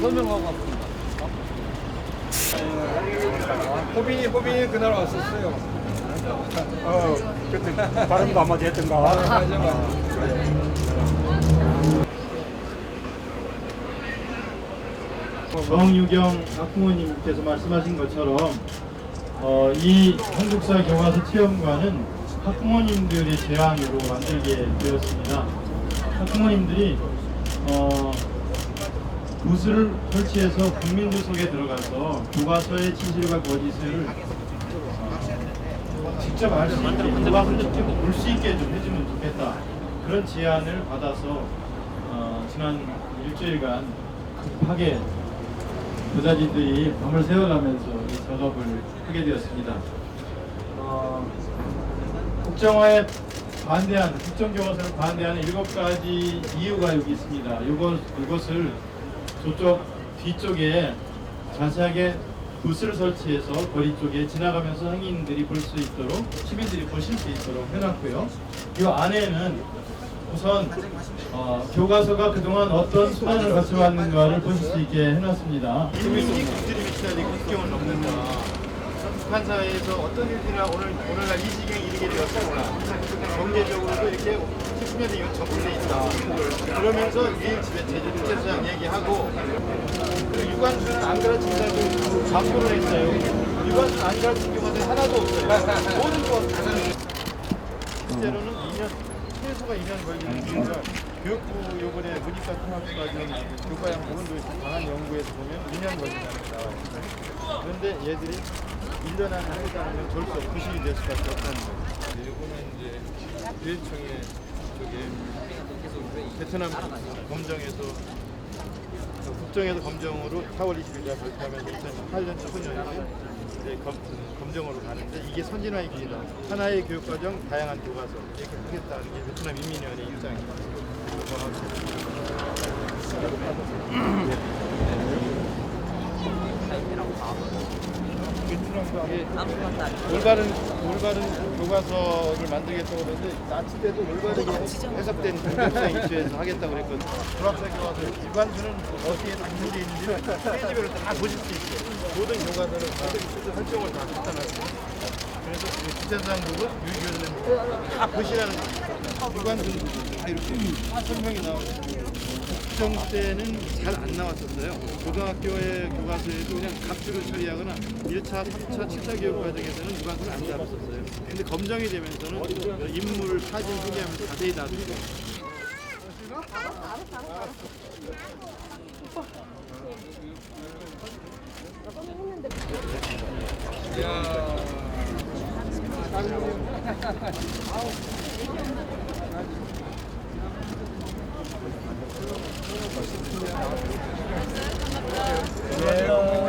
설명하고 왔습니다. 호빈이 그날 왔었어요. 그때 발음도 한마디 했던가. 맞아. 정유경 학부모님께서 말씀하신 것처럼 이 한국사 교과서 체험관은 학부모님들의 제안으로 만들게 되었습니다. 학부모님들이 부스를 설치해서 국민들 속에 들어가서 교과서의 진실과 거짓을 직접 알 수 있게, 교과서를 직접 볼 수 있게 좀 해주면 좋겠다. 그런 제안을 받아서 지난 일주일간 급하게 교사진들이 밤을 새워가면서 이 작업을 하게 되었습니다. 국정화에 반대하는, 국정교과서를 반대하는 7가지 이유가 여기 있습니다. 이것을 저쪽 뒤쪽에 자세하게 부스를 설치해서 거리 쪽에 지나가면서 행인들이 볼 수 있도록, 시민들이 보실 수 있도록 해놨고요. 이 안에는 우선 교과서가 그동안 어떤 수단을 거쳐왔는가를 보실 수 있게 해놨습니다. 인민이 국들이 미쳐야지 국경을 넘는다. 북한 사회에서 어떤 일이나 오늘날 이 지경에 이르게 되었구나. 경제적으로도 이렇게 10년이 접근돼 있다. 그러면서 유일 제주 주체수장 얘기하고 유관수는 안 가르친다고 광고를 했어요. 유관수는 안 가르친 교과서 하나도 없어요. 모든 거 실제로는 2년 최소가 2년 걸리는 이유가 교육부 요번에 문이과 통합과정 교과양 부분도 강한 연구에서 보면 2년 걸린다는 게 나와요. 그런데 얘들이 1년 안에 하겠다는 건 절수 없고 부실이 될 수밖에 없다는 거예요. 이번에 이제 교육청에 베트남 검정에서 국정에서 검정으로 4월 20일에 발표하면서 2018년 초년에 이제 검정으로 가는데 이게 선진화의 길이다. 하나의 교육과정, 다양한 교과서 이렇게 하겠다는 게 베트남 인민위원회 입장입니다. 올바른 교과서를 만들겠다고 그랬는데 나치 때도 올바르게 해석된 공정성 이슈에서 하겠다고 그랬거든요. 불합사 교과서 일반수는 어디에 단물이 있는지 페이지별로 다 보실 수 있게 모든 교과서를 다 설정을 다 갖다놨어요. 그래서 주체사항 부분, 유기교수님 다 보시라는 거예요. 일반수는 다 이렇게 설명이 나오고 국정 때는 잘 안 나왔었어요. 고등학교의 교과서에도 그냥 갑주를 처리하거나 1차, 3차, 7차 교육 과정에서는 유관서를 안 다뤘었어요. 근데 검정이 되면서는 인물, 사진 소개하면서 자세히 다루고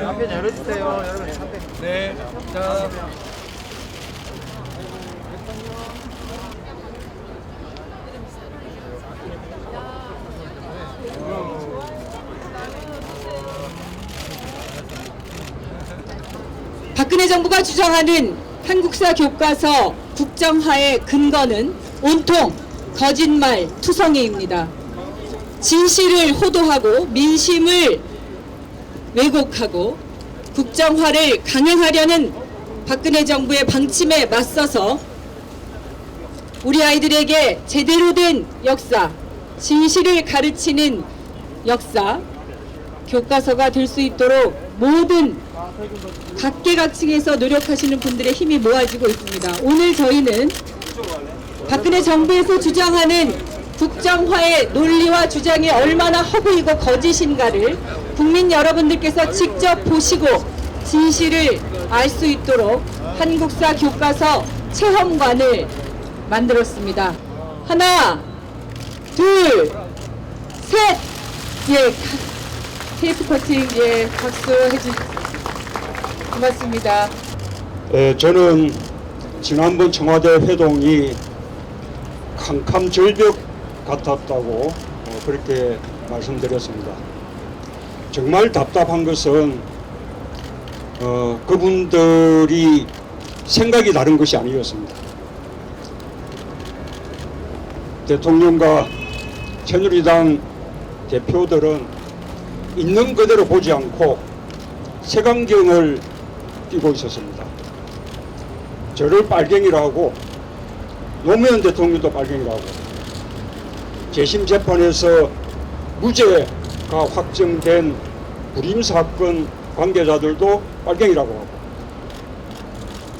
앞에 열어주세요. 여러분 앞에. 네. 자. 박근혜 정부가 주장하는 한국사 교과서 국정화의 근거는 온통 거짓말 투성이입니다. 진실을 호도하고 민심을 왜곡하고 국정화를 강행하려는 박근혜 정부의 방침에 맞서서 우리 아이들에게 제대로 된 역사, 진실을 가르치는 역사, 교과서가 될 수 있도록 모든 각계각층에서 노력하시는 분들의 힘이 모아지고 있습니다. 오늘 저희는 박근혜 정부에서 주장하는 국정화의 논리와 주장이 얼마나 허구이고 거짓인가를 국민 여러분들께서 직접 보시고 진실을 알 수 있도록 한국사 교과서 체험관을 만들었습니다. 하나, 둘, 셋! 예, 테이프 커팅, 예, 박수 해주시죠. 고맙습니다. 저는 지난번 청와대 회동이 캄캄절벽 같았다고 그렇게 말씀드렸습니다. 정말 답답한 것은 그분들이 생각이 다른 것이 아니었습니다. 대통령과 새누리당 대표들은 있는 그대로 보지 않고 색안경을 끼고 있었습니다. 저를 빨갱이라고, 노무현 대통령도 빨갱이라고, 재심 재판에서 무죄가 확정된 불임사건 관계자들도 빨갱이라고 하고,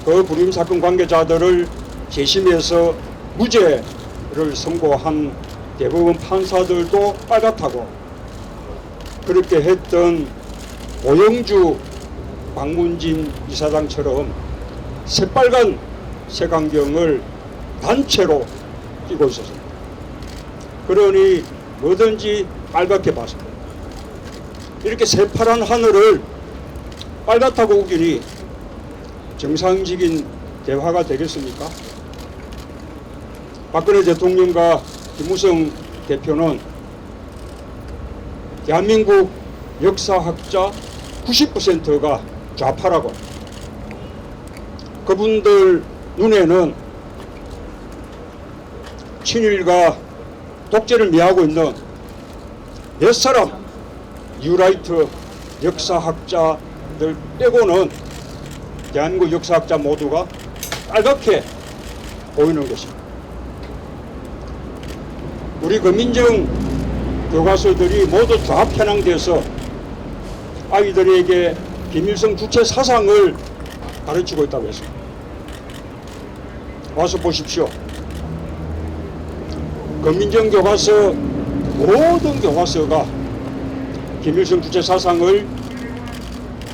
그 불임사건 관계자들을 재심에서 무죄를 선고한 대법원 판사들도 빨갛다고, 그렇게 했던 오영주 박문진 이사장처럼 새빨간 색안경을 단체로 끼고 있었습니다. 그러니 뭐든지 빨갛게 봤습니다. 이렇게 새파란 하늘을 빨갛다고 우기니 정상적인 대화가 되겠습니까? 박근혜 대통령과 김무성 대표는 대한민국 역사학자 90%가 좌파라고 합니다. 그분들 눈에는 친일과 독재를 미하고 있는 몇 사람 뉴라이트 역사학자들 빼고는 대한민국 역사학자 모두가 빨갛게 보이는 것입니다. 우리 금민정 교과서들이 모두 좌편향돼서 아이들에게 김일성 주체 사상을 가르치고 있다고 했습니다. 와서 보십시오. 금민정 교과서 모든 교과서가 김일성 주체 사상을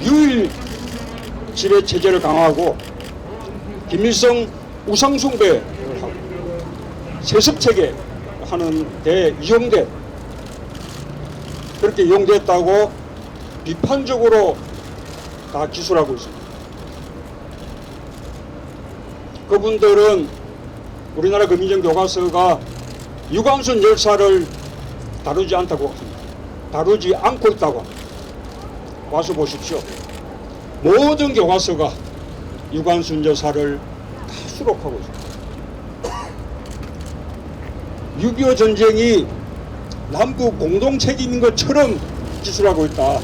유일 지배 체제를 강화하고 김일성 우상 숭배를 하고 세습 체계 하는 데 이용돼, 그렇게 이용됐다고 비판적으로 다 기술하고 있습니다. 그분들은 우리나라 금민정 교과서가 유광순 열사를 다루지 않다고 합니다. 다루지 않고 있다고 합니다. 와서 보십시오. 모든 교과서가 유광순 여사를 다 수록하고 있습니다. 6.25 전쟁이 남북 공동 책임인 것처럼 기술하고 있다,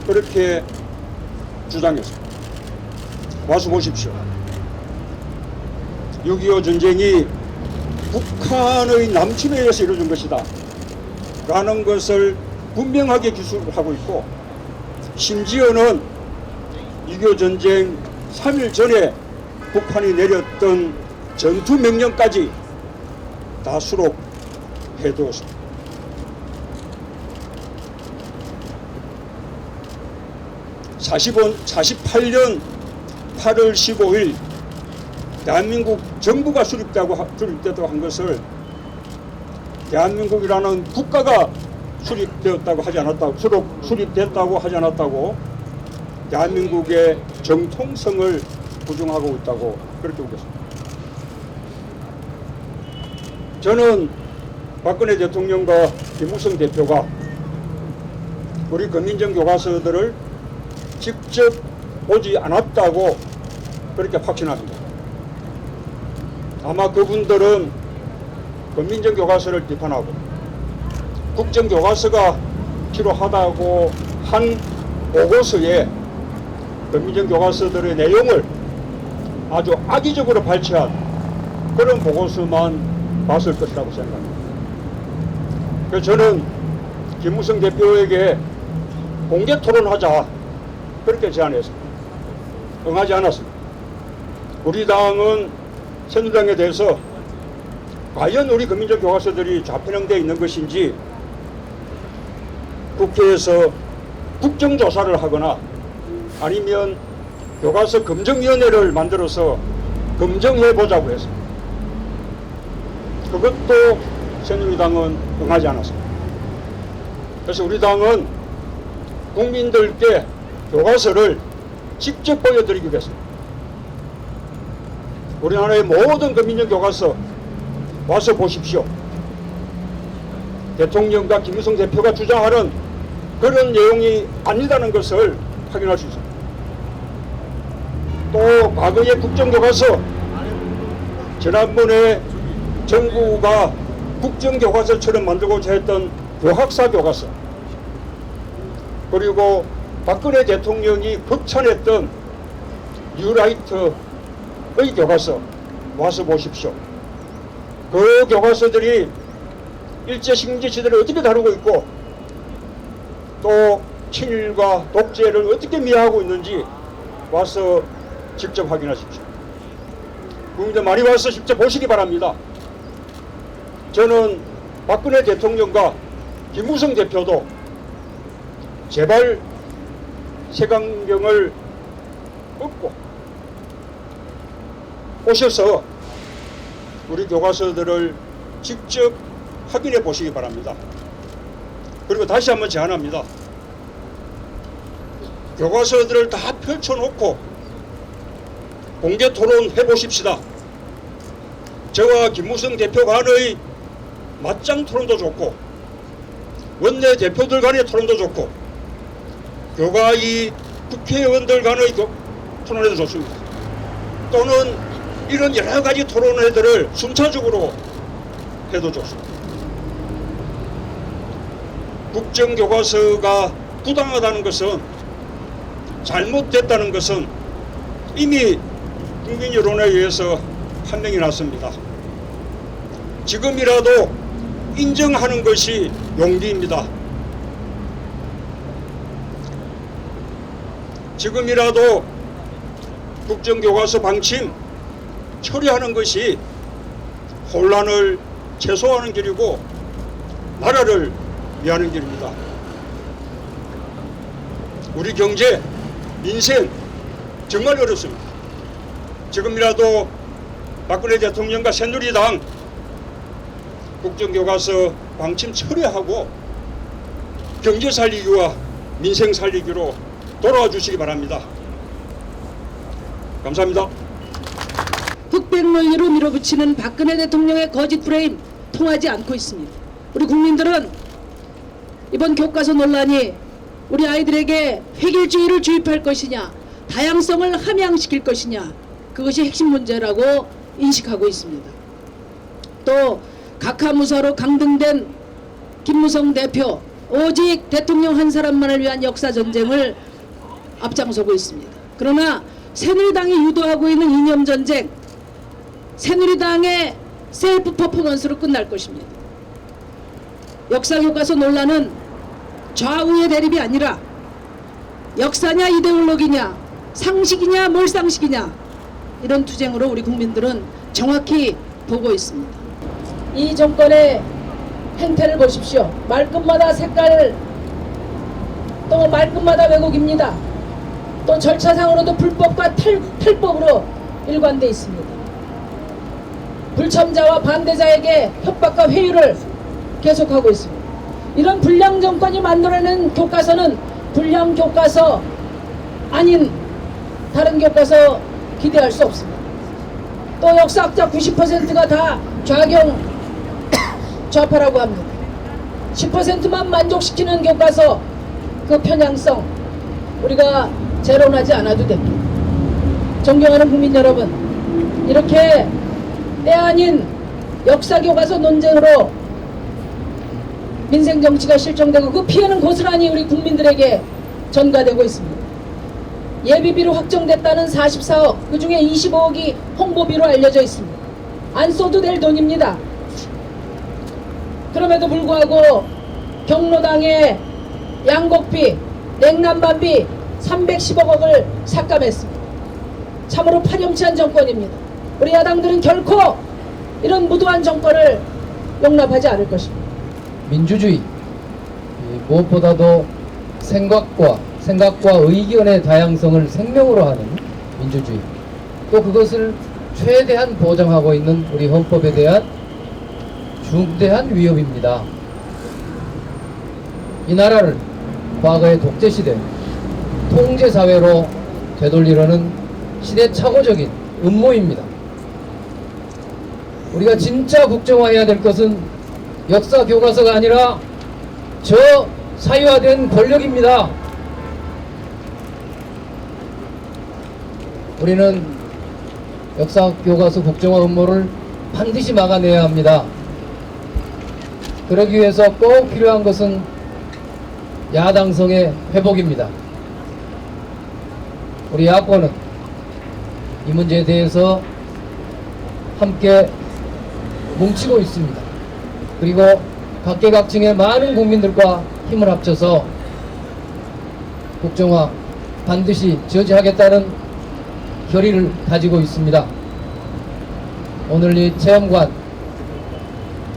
그렇게 주장했습니다. 와서 보십시오. 6.25 전쟁이 북한의 남침에 의해서 이루어진 것이다 라는 것을 분명하게 기술하고 있고, 심지어는 6.25 전쟁 3일 전에 북한이 내렸던 전투 명령까지 다 수록해 두었습니다. (48년 8월 15일) 대한민국 정부가 수립됐다고 한 것을 대한민국이라는 국가가 수립되었다고 하지 않았다고, 수립됐다고 하지 않았다고 대한민국의 정통성을 부정하고 있다고 그렇게 보겠습니다. 저는 박근혜 대통령과 김무성 대표가 우리 금민정 교과서들을 직접 보지 않았다고 그렇게 확신합니다. 아마 그분들은 금민정 교과서를 비판하고 국정교과서가 필요하다고 한 보고서에 금민정 교과서들의 내용을 아주 악의적으로 발췌한 그런 보고서만 봤을 것이라고 생각합니다. 그래서 저는 김무성 대표에게 공개 토론하자 그렇게 제안했습니다. 응하지 않았습니다. 우리 당은 새누리당에 대해서 과연 우리 금민정 교과서들이 좌편향되어 있는 것인지 국회에서 국정조사를 하거나 아니면 교과서 검증위원회를 만들어서 검증해보자고 했습니다. 그것도 새누리당은 응하지 않았습니다. 그래서 우리 당은 국민들께 교과서를 직접 보여드리기 위해서입니다. 우리나라의 모든 금민정 교과서 와서 보십시오. 대통령과 김무성 대표가 주장하는 그런 내용이 아니라는 것을 확인할 수 있습니다. 또 과거의 국정교과서, 지난번에 정부가 국정교과서처럼 만들고자 했던 교학사 교과서, 그리고 박근혜 대통령이 극찬했던 뉴라이트의 교과서 와서 보십시오. 그 교과서들이 일제식민지 시대를 어떻게 다루고 있고 또 친일과 독재를 어떻게 미화하고 있는지 와서 직접 확인하십시오. 국민들 많이 와서 직접 보시기 바랍니다. 저는 박근혜 대통령과 김무성 대표도 제발 세강경을 얻고 오셔서 우리 교과서들을 직접 확인해 보시기 바랍니다. 그리고 다시 한번 제안합니다. 교과서들을 다 펼쳐놓고 공개 토론 해보십시다. 저와 김무성 대표 간의 맞짱 토론도 좋고 원내 대표들 간의 토론도 좋고 교과위 국회의원들 간의 토론회도 좋습니다. 또는 이런 여러 가지 토론회들을 순차적으로 해도 좋습니다. 국정교과서가 부당하다는 것은 잘못됐다는 것은 이미 국민 여론에 의해서 판명이 났습니다. 지금이라도 인정하는 것이 용기입니다. 지금이라도 국정교과서 방침 처리하는 것이 혼란을 최소화하는 길이고 나라를 위하는 길입니다. 우리 경제, 민생 정말 어렵습니다. 지금이라도 박근혜 대통령과 새누리당 국정교과서 방침 처리하고 경제 살리기와 민생 살리기로 돌아와 주시기 바랍니다. 감사합니다. 흑백 논리로 밀어붙이는 박근혜 대통령의 거짓 프레임 통하지 않고 있습니다. 우리 국민들은 이번 교과서 논란이 우리 아이들에게 획일주의를 주입할 것이냐, 다양성을 함양시킬 것이냐, 그것이 핵심 문제라고 인식하고 있습니다. 또 각하무사로 강등된 김무성 대표, 오직 대통령 한 사람만을 위한 역사전쟁을 앞장서고 있습니다. 그러나 새누리당이 유도하고 있는 이념전쟁, 새누리당의 셀프 퍼포먼스로 끝날 것입니다. 역사교과서 논란은 좌우의 대립이 아니라 역사냐 이데올로기냐, 상식이냐 몰상식이냐, 이런 투쟁으로 우리 국민들은 정확히 보고 있습니다. 이 정권의 행태를 보십시오. 말끝마다 색깔, 또 말끝마다 왜곡입니다. 또 절차상으로도 불법과 탈법으로 일관돼 있습니다. 불참자와 반대자에게 협박과 회유를 계속하고 있습니다. 이런 불량 정권이 만들어낸 교과서는 불량 교과서 아닌 다른 교과서 기대할 수 없습니다. 또 역사학자 90%가 다 좌파라고 합니다. 10%만 만족시키는 교과서, 그 편향성 우리가 재론하지 않아도 됩니다. 존경하는 국민 여러분, 이렇게 때 아닌 역사교과서 논쟁으로 민생정치가 실종되고 그 피해는 고스란히 우리 국민들에게 전가되고 있습니다. 예비비로 확정됐다는 44억, 그 중에 25억이 홍보비로 알려져 있습니다. 안 써도 될 돈입니다. 그럼에도 불구하고 경로당의 양곡비, 냉난반비 310억을 삭감했습니다. 참으로 파렴치한 정권입니다. 우리 야당들은 결코 이런 무도한 정권을 용납하지 않을 것입니다. 민주주의, 무엇보다도 생각과 의견의 다양성을 생명으로 하는 민주주의, 또 그것을 최대한 보장하고 있는 우리 헌법에 대한 중대한 위협입니다. 이 나라를 과거의 독재시대 통제사회로 되돌리려는 시대착오적인 음모입니다. 우리가 진짜 국정화해야 될 것은 역사 교과서가 아니라 저 사유화된 권력입니다. 우리는 역사 교과서 국정화 음모를 반드시 막아내야 합니다. 그러기 위해서 꼭 필요한 것은 야당성의 회복입니다. 우리 야권은 이 문제에 대해서 함께 뭉치고 있습니다. 그리고 각계각층의 많은 국민들과 힘을 합쳐서 국정화 반드시 저지하겠다는 결의를 가지고 있습니다. 오늘 이 체험관,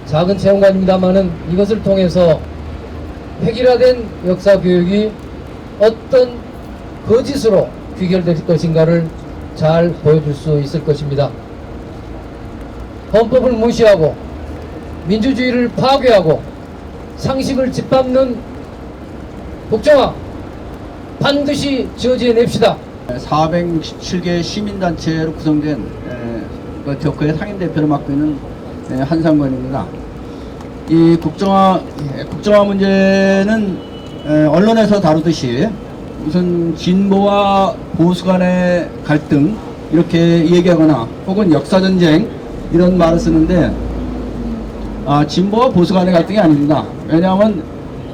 작은 체험관입니다만은 이것을 통해서 획일화된 역사 교육이 어떤 거짓으로 귀결될 것인가를 잘 보여줄 수 있을 것입니다. 헌법을 무시하고 민주주의를 파괴하고 상식을 짓밟는 국정화 반드시 저지해냅시다. 467개 시민단체로 구성된 격커의 상임대표를 맡고 있는 한상권입니다. 이 국정화 문제는 언론에서 다루듯이 무슨 진보와 보수 간의 갈등 이렇게 얘기하거나 혹은 역사전쟁 이런 말을 쓰는데 진보와 보수 간의 갈등이 아닙니다. 왜냐하면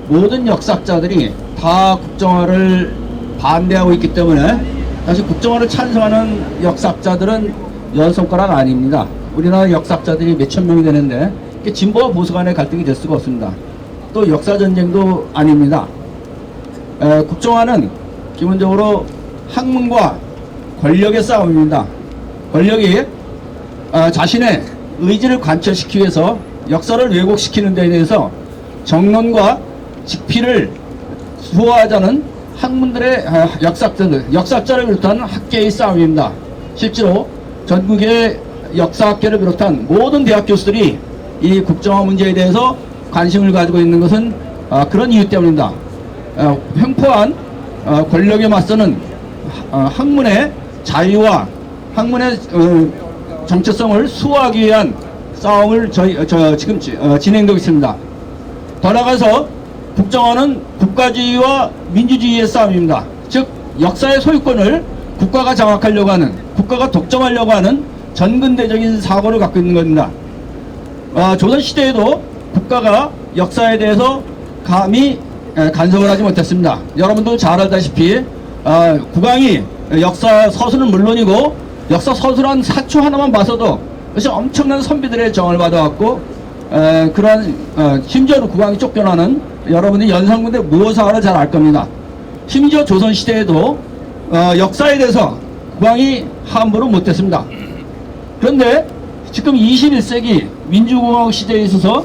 모든 역사학자들이 다 국정화를 반대하고 있기 때문에 사실 국정화를 찬성하는 역사학자들은 열 손가락 아닙니다. 우리나라 역사학자들이 몇천 명이 되는데 진보와 보수 간의 갈등이 될 수가 없습니다. 또 역사전쟁도 아닙니다. 국정화는 기본적으로 학문과 권력의 싸움입니다. 권력이 자신의 의지를 관철시키기 위해서 역사를 왜곡시키는 데 대해서 정론과 직피를 수호하자는 학문들의 역사학자를 비롯한 학계의 싸움입니다. 실제로 전국의 역사학계를 비롯한 모든 대학 교수들이 이 국정화 문제에 대해서 관심을 가지고 있는 것은 그런 이유 때문입니다. 횡포한 권력에 맞서는 학문의 자유와 학문의 정체성을 수호하기 위한 싸움을 지금 진행되고 있습니다. 더 나아가서 국정화는 국가주의와 민주주의의 싸움입니다. 즉 역사의 소유권을 국가가 장악하려고 하는, 국가가 독점하려고 하는 전근대적인 사고를 갖고 있는 겁니다. 조선시대에도 국가가 역사에 대해서 감히 간섭을 하지 못했습니다. 여러분도 잘 알다시피 국왕이 역사 서술은 물론이고 역사 서술한 사초 하나만 봐서도 그것이 엄청난 선비들의 정을 받아왔고 그러한 심지어는 국왕이 쫓겨나는 여러분이 연산군대 무호사화를 잘 알 겁니다. 심지어 조선시대에도 역사에 대해서 국왕이 함부로 못했습니다. 그런데 지금 21세기 민주공화국 시대에 있어서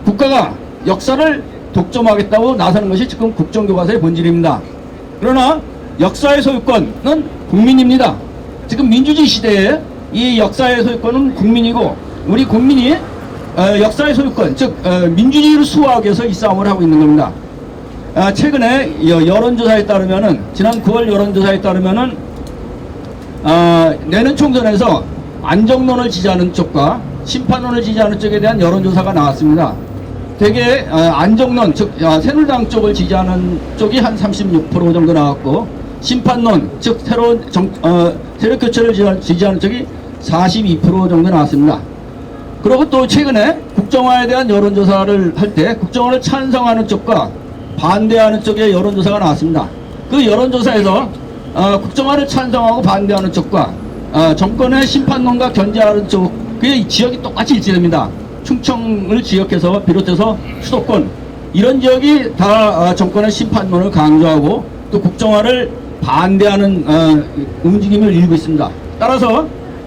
국가가 역사를 독점하겠다고 나서는 것이 지금 국정교과서의 본질입니다. 그러나 역사의 소유권은 국민입니다. 지금 민주주의 시대에 이 역사의 소유권은 국민이고 우리 국민이 역사의 소유권, 즉 민주주의를 수호하기 위해서 이 싸움을 하고 있는 겁니다. 최근에 여론조사에 따르면은 지난 9월 여론조사에 따르면은 내년 총선에서 안정론을 지지하는 쪽과 심판론을 지지하는 쪽에 대한 여론조사가 나왔습니다. 되게 안정론, 즉 새누리당 쪽을 지지하는 쪽이 한 36% 정도 나왔고 심판론, 즉 새로운 세력 교체를 지지하는 쪽이 42% 정도 나왔습니다. 그리고 또 최근에 국정화에 대한 여론조사를 할 때 국정화를 찬성하는 쪽과 반대하는 쪽의 여론조사가 나왔습니다. 그 여론조사에서 국정화를 찬성하고 반대하는 쪽과 정권의 심판론과 견제하는 쪽, 그의 지역이 똑같이 일치됩니다. 충청을 지역해서 비롯해서 수도권 이런 지역이 다 정권의 심판론을 강조하고 또 국정화를 반대하는 움직임을 일고 있습니다. 따라서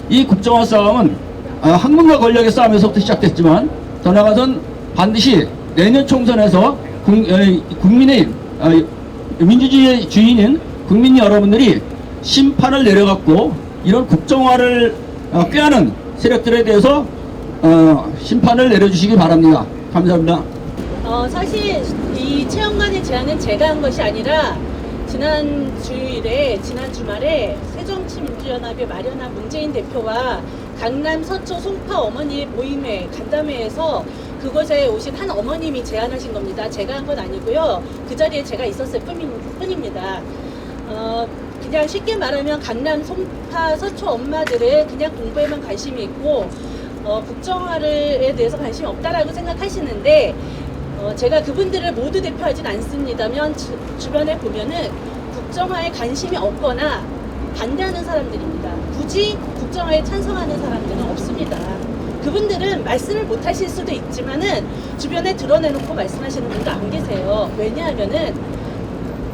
이 국정화 싸움은 학문과 권력의 싸움에서부터 시작됐지만 더 나아가선 반드시 내년 총선에서 국민의 민주주의의 주인인 국민 여러분들이 심판을 내려갖고 이런 국정화를 꾀하는 세력들에 대해서 심판을 내려주시기 바랍니다. 감사합니다. 사실 이 체험관의 제안은 제가 한 것이 아니라 지난 주말에 새정치민주연합이 마련한 문재인 대표와 강남 서초 송파 어머니 모임회 간담회에서 그곳에 오신 한 어머님이 제안하신 겁니다. 제가 한 건 아니고요. 그 자리에 제가 있었을 뿐입니다. 그냥 쉽게 말하면 강남 송파 서초 엄마들은 그냥 공부에만 관심이 있고 국정화에 대해서 관심이 없다라고 생각하시는데 제가 그분들을 모두 대표하진 않습니다만 주변에 보면은 국정화에 관심이 없거나 반대하는 사람들입니다. 굳이 국정화에 찬성하는 사람들은 없습니다. 그분들은 말씀을 못 하실 수도 있지만은 주변에 드러내놓고 말씀하시는 분도 안 계세요. 왜냐하면은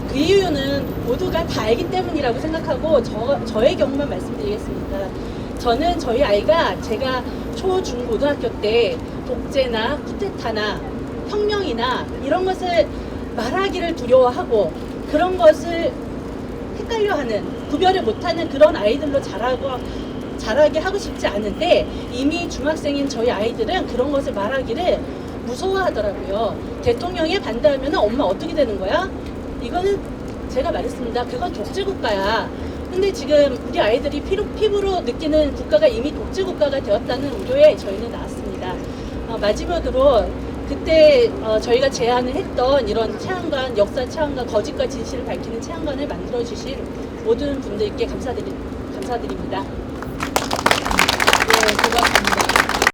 그 이유는 모두가 다 알기 때문이라고 생각하고 저의 경우만 말씀드리겠습니다. 저는 저희 아이가 제가 초, 중, 고등학교 때 독재나 쿠데타나 혁명이나 이런 것을 말하기를 두려워하고 그런 것을 헷갈려하는, 구별을 못하는 그런 아이들로 자라게 하고 싶지 않은데 이미 중학생인 저희 아이들은 그런 것을 말하기를 무서워하더라고요. 대통령에 반대하면 엄마 어떻게 되는 거야? 이거는 제가 말했습니다. 그건 독재국가야. 근데 지금 우리 아이들이 피부로 느끼는 국가가 이미 독재국가가 되었다는 우려에 저희는 나왔습니다. 마지막으로 그때 저희가 제안을 했던 이런 체험관, 역사 체험관, 거짓과 진실을 밝히는 체험관을 만들어주신 모든 분들께 감사드립니다.